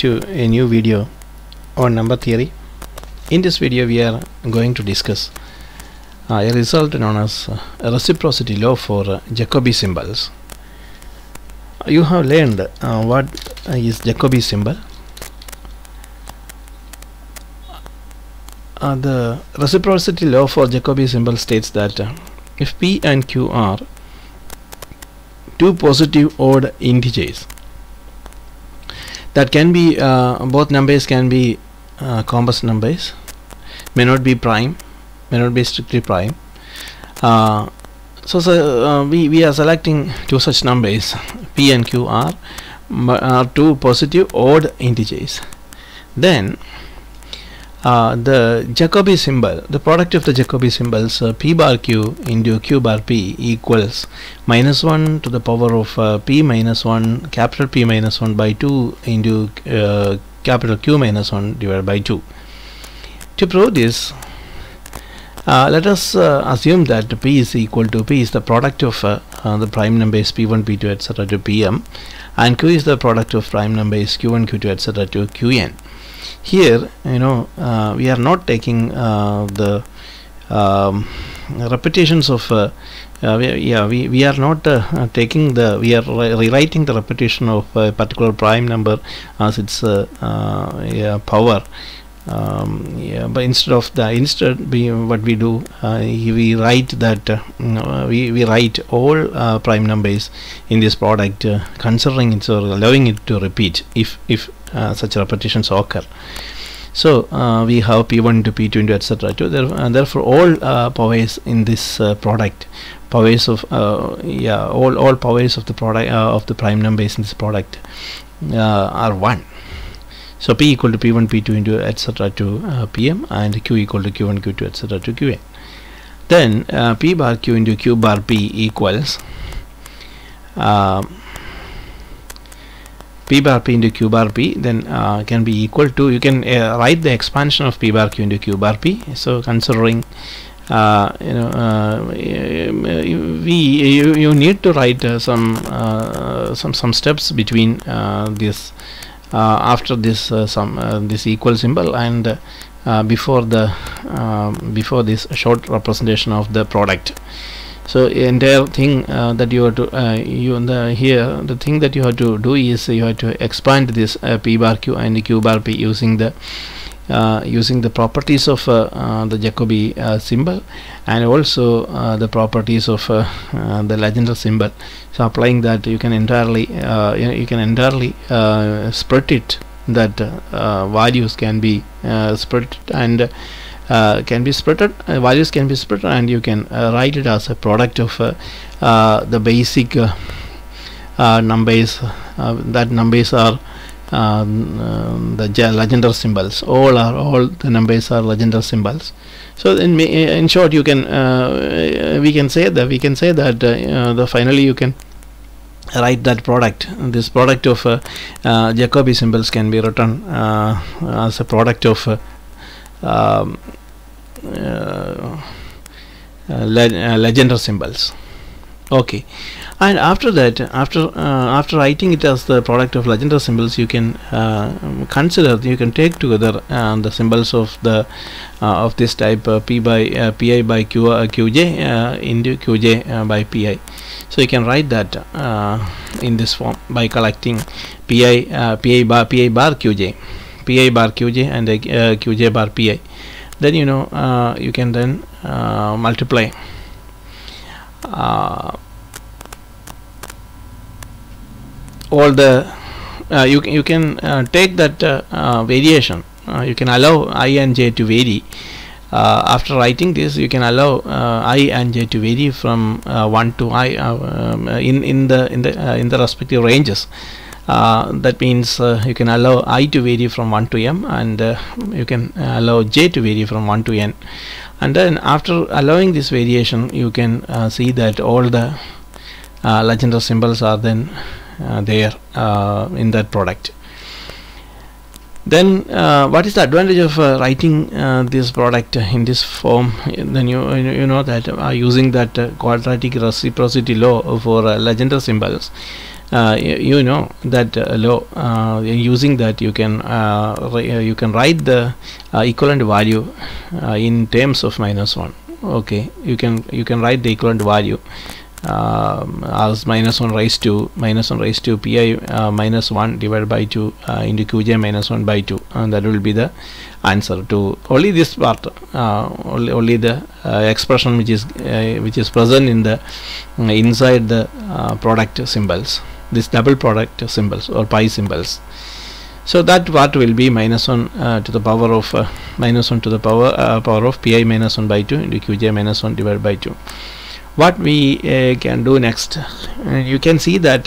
to a new video on number theory. In this video we are going to discuss a result known as reciprocity law for Jacobi symbols. You have learned what is Jacobi symbol. The reciprocity law for Jacobi symbol states that if P and Q are two positive odd integers, that can be both numbers can be complex numbers, may not be prime, may not be strictly prime. We are selecting two such numbers. P and Q are two positive odd integers. Then the Jacobi symbol, the product of the Jacobi symbols P bar Q into Q bar P equals -1 to the power of P minus 1 capital P minus 1 by 2 into capital Q minus 1 divided by 2. To prove this, let us assume that P is equal to P is the product of the prime numbers P1, P2, etc. to Pm, and Q is the product of prime numbers Q1, Q2, etc. to Qn. Here, we are not taking the repetitions of we are not taking the we are rewriting the repetition of a particular prime number as its power. But instead what we do, we write that we write all prime numbers in this product, considering it or allowing it to repeat if such repetitions occur. So we have P1 to P2 into etc. And therefore all powers in this product, powers of all powers of the product of the prime numbers in this product are 1. So P equal to P1, P2 into etc. to Pm, and Q equal to Q1, Q2, etc. to Qn. Then P bar Q into Q bar P equals P bar P into Q bar P, then can be equal to, you can write the expansion of P bar Q into Q bar P. So considering you need to write some steps between this after this this equal symbol and before this short representation of the product. So entire thing that you have to the thing that you have to do is you have to expand this P bar Q and Q bar P using the properties of the Jacobi symbol, and also the properties of the Legendre symbol. So applying that, you can entirely split it, that values can be split and values can be split, and you can write it as a product of the basic numbers. That numbers are the Legendre symbols. All the numbers are Legendre symbols. So in short, you can we can say that finally you can write that product. This product of Jacobi symbols can be written as a product of Legendre symbols. Okay, and after that, after writing it as the product of Legendre symbols, you can you can take together the symbols of the of this type P by Pi by Qj into Qj by Pi. So you can write that in this form by collecting Pi bar Qj, Pi bar Qj and Qj bar Pi. Then you can then multiply all the you can take that variation. You can allow I and j to vary. After writing this, you can allow I and j to vary from 1 to I in the respective ranges. That means you can allow I to vary from 1 to m, and you can allow j to vary from 1 to n. And then after allowing this variation, you can see that all the Legendre symbols are then there in that product. Then what is the advantage of writing this product in this form? Then you know that using that quadratic reciprocity law for Legendre symbols, you know that law. Using that, you can write the equivalent value in terms of -1. Okay, you can write the equivalent value as -1 raised to pi -1 divided by 2 into qj -1 by 2, and that will be the answer to only this part, only the expression which is present in the inside the product symbols, this double product symbols or pi symbols. So that part will be -1 to the power of -1 to the power of pi -1 by 2 into qj -1 divided by 2. What we can do next, you can see that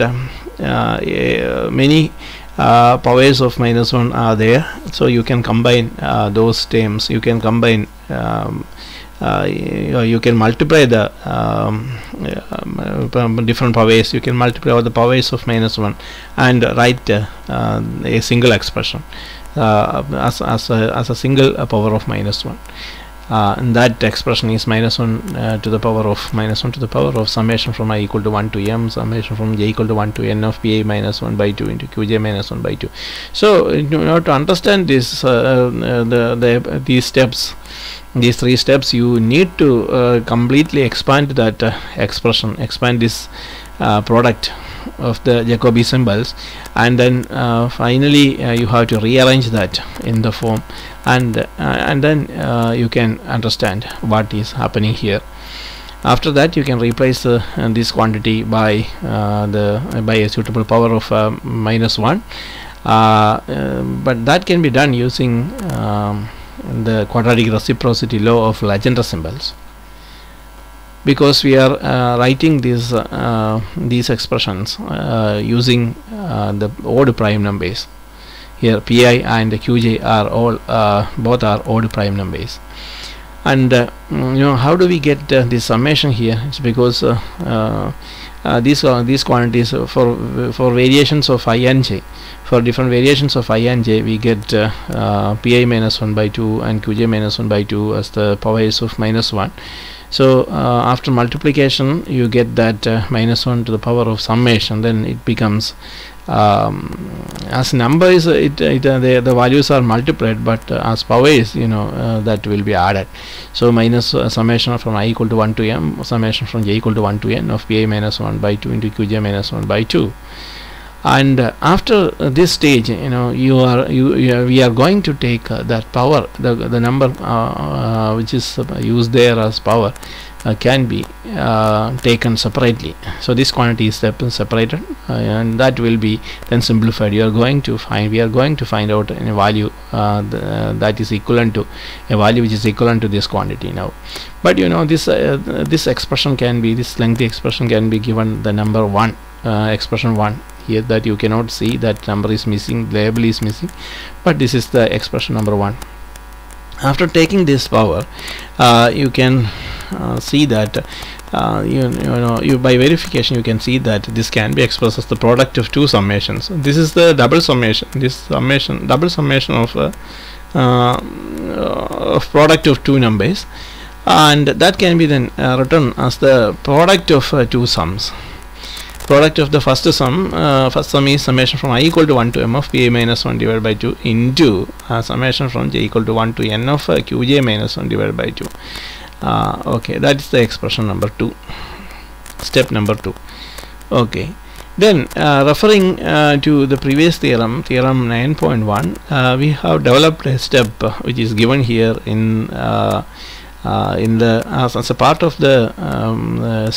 many powers of -1 are there, so you can combine those terms. You can combine you can multiply the different powers. You can multiply all the powers of -1 and write a single expression as a single power of -1. And that expression is -1 to the power of -1 to the power of summation from I equal to 1 to m, summation from j equal to 1 to n of pi -1 by 2 into qj -1 by 2. So in order to understand this, these steps, these three steps, you need to completely expand that expression, expand this product of the Jacobi symbols, and then finally you have to rearrange that in the form, and then you can understand what is happening here. After that, you can replace this quantity by a suitable power of -1, but that can be done using the quadratic reciprocity law of Legendre symbols, because we are writing these expressions using the odd prime numbers. Here pi and qj are all both are odd prime numbers, and you know, how do we get this summation here? It's because these quantities for variations of I and j, for different variations of I and j, we get pi -1 by 2 and qj -1 by 2 as the powers of -1. So after multiplication, you get that -1 to the power of summation. Then it becomes as numbers, the values are multiplied, but as powers, you know, that will be added. So minus summation from I equal to 1 to m, summation from j equal to 1 to n of pi -1 by 2 into qj -1 by 2. And after this stage, you know, we are going to take that power, the number which is used there as power can be taken separately. So this quantity is separated, and that will be then simplified. We are going to find out a value that is equivalent to a value which is equivalent to this quantity now. But you know, this expression can be, this lengthy expression can be given the number 1, expression 1. Here that you cannot see, that number is missing, label is missing, but this is the expression number 1. After taking this power, you can see that you by verification you can see that this can be expressed as the product of two summations. This is the double summation. This double summation of product of two numbers, and that can be then written as the product of two sums. Product of the first sum is summation from I equal to 1 to m of pi -1 divided by 2 into summation from j equal to 1 to n of qj -1 divided by 2. Okay, that is the expression number 2, step number 2. Okay, then referring to the previous theorem, theorem 9.1, we have developed a step which is given here in the as a part of the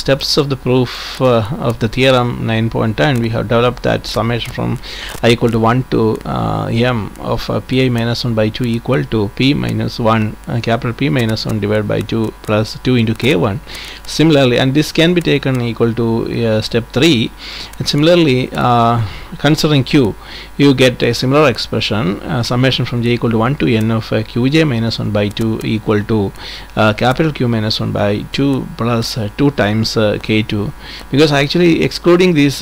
steps of the proof of the theorem 9.10. we have developed that summation from I equal to 1 to m of pi -1 by 2 equal to p -1 capital P -1 divided by 2 plus 2 into k1. Similarly, and this can be taken equal to step 3, and similarly considering q, you get a similar expression, summation from j equal to 1 to n of qj -1 by 2 equal to capital Q minus 1 by 2 plus 2 times K2, because actually excluding these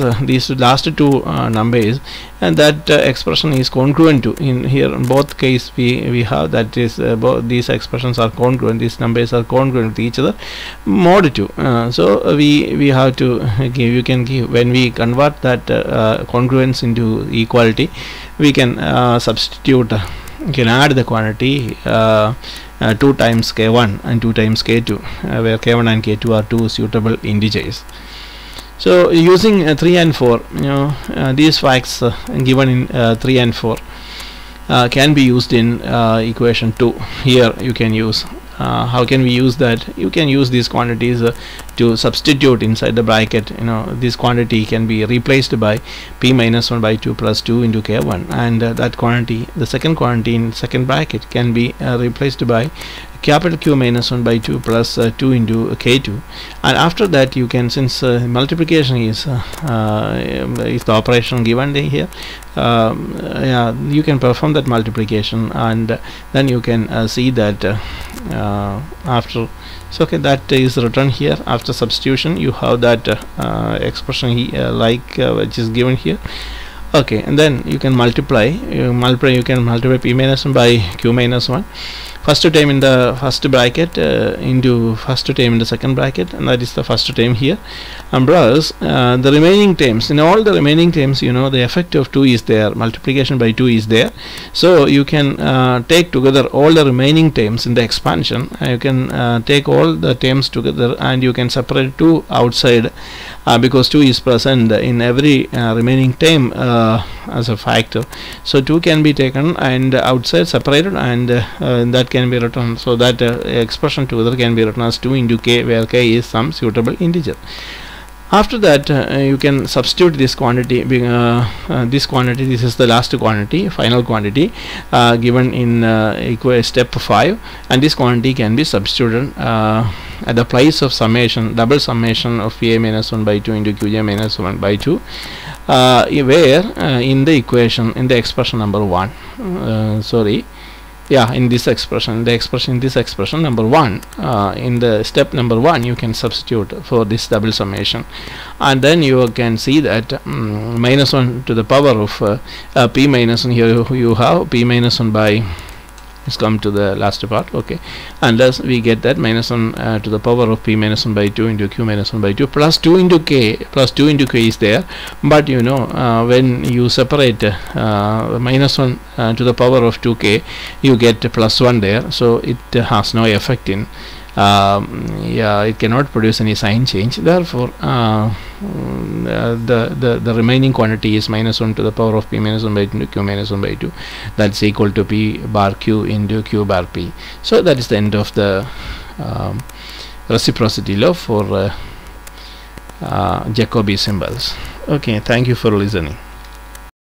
last two numbers, and that expression is congruent to, in here in both case we have that is both these expressions are congruent, these numbers are congruent with each other, mod 2. So we have to give, you can give, when we convert that congruence into equality, we can substitute, you can add the quantity 2 times K1 and 2 times K2, where K1 and K2 are two suitable integers. So using 3 and 4, these facts given in 3 and 4 can be used in equation 2. Here you can use, how can we use that? You can use these quantities to substitute inside the bracket. This quantity can be replaced by P minus 1 by 2 plus 2 into K1, and that quantity, the second quantity in second bracket, can be replaced by capital Q minus 1 by 2 plus 2 into K2. And after that, you can, since multiplication is the operation given here, you can perform that multiplication, and then you can see that after, so okay, that is written here. After substitution, you have that expression which is given here. Okay, and then you can multiply. You can multiply P minus 1 by Q minus 1. First term in the first bracket into first term in the second bracket, and that is the first term here, and plus the remaining terms. In all the remaining terms, the effect of 2 is there, multiplication by 2 is there, so you can take together all the remaining terms in the expansion. You can take all the terms together, and you can separate 2 outside, because 2 is present in every remaining term as a factor. So 2 can be taken and outside separated, and that can be written, so that expression together can be written as 2 into K, where K is some suitable integer. After that, you can substitute this quantity, this is the last quantity, final quantity given in step 5, and this quantity can be substituted at the place of summation, double summation of PA minus 1 by 2 into QJ minus 1 by 2, where in the equation, in the expression number 1, in this expression, this expression number 1, in the step number 1, you can substitute for this double summation, and then you can see that minus 1 to the power of P minus 1, here you have P minus 1 by, let's come to the last part, okay, and thus we get that minus 1 to the power of P minus 1 by 2 into Q minus 1 by 2 plus 2 into K, plus 2 into K is there, but when you separate minus 1 to the power of 2K, you get plus 1 there, so it has no effect in, it cannot produce any sign change. Therefore the remaining quantity is minus 1 to the power of P minus 1 by 2 into Q minus 1 by 2, that's equal to P bar Q into Q bar P. So that is the end of the reciprocity law for Jacobi symbols. Okay, thank you for listening.